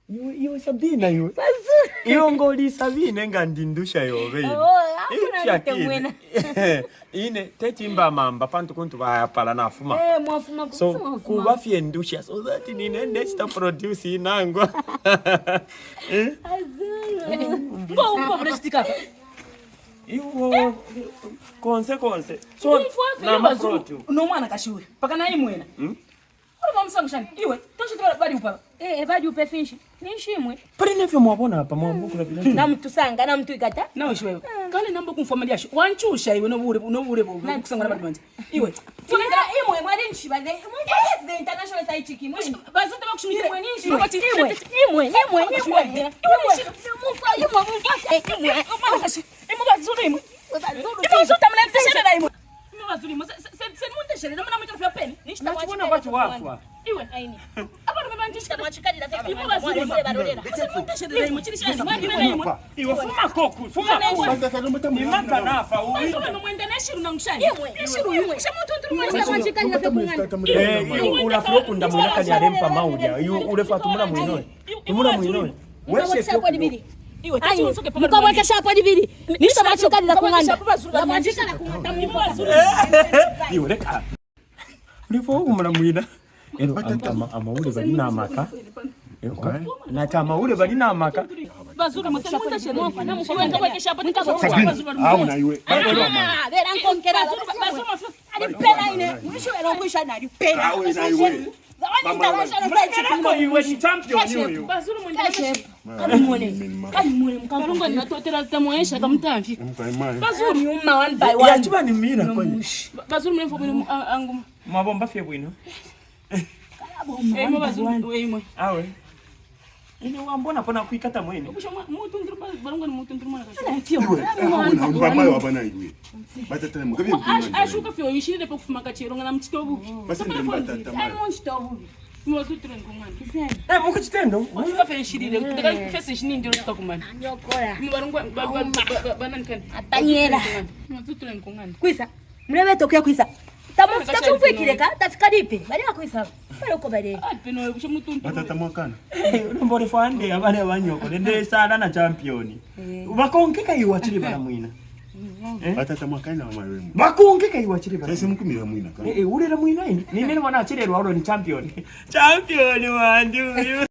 Iwe sabina iwe. Iyo ngoli sabina ngandindusha yobe. Afuna ine tetimba mamba pantu kuntu bayapala nafuma. Mwafuma so kubafye ndusha so that ninende sta produce inangwa. Mbo prestika. Iwo konse. So na maprotu. No mwana kashiwe. Paka na imwena. Uri msamshani. Iwe toshitwa bali upa. Bali upe finshi. Ninshimwe. Pari nefyo mwabona hapa mwambukula bila. Na mtu sanga na mtu ikata. Na ushwe. Kale namba kumfamilia sho. Wanchusha iwe no bure bo. Kusanga na bali iwe. Tinga imwe mwali nshibale. Yes the international site chiki. Bazita bakushimira mwe ninshi. Imwe. Mukaweka shapo dibiri. Nisha machikali la kunganda. La majika la kunganda mwazu. Iwe reka. Ndifo umuna mwina. Amaule bali namaka. Na tamaule bali namaka. Bazuri mushapo sherehe. Namukwenda kweke shapo nikazo. Au na iwe. Vera nkonkera bazuri mafu. Alipela ine. Mwisho elo mwisho na alipela. Awe na iwe. Iwe ni champion yoyo. Bazuri mwende. Kalimwone mkamrongo ni watotera tamuesha kamtamfi. Bazuri umma one by one. Yachiba ni mina kwani. Bazuri mlemfo bino anguma. Mabomba fye bwino. Bazuri weimwe. Awe. Ine wambona pona kuikata mwene. Kusha mutu ndrupa balongo ni mutu ndrumana kasi. Mbamayo abana iwe. Batata mugabe. Ashuka fyo yishire pe kufumaka chironga na mchitobu. Basende mbatata mayo. Mchitobu. Mwazutire ngomani. Muko chitendo. Ashuka fe yishire. Ndaka fese shini ndio tutakumana. Anyokola. Mbarungwa banankani. Atanyera. Mwazutire ngomani. Kwisa. Mlebe tokya kwisa. Tamufuta kumfikireka tafikadipe. Bali akwisa. Baroko bale. Peno kusha mutuntu. Batata mwakana. Unombore fande abale abanyoko. Nende sana na champion. Bakonkeka iwachire bala mwina. Batata mwakana wa mayo. Bakonkeka iwachire bala. Sasa mkumira mwina ka. Urera mwina ini. Nini mwana achirerwa uro ni champion. Champion wandu.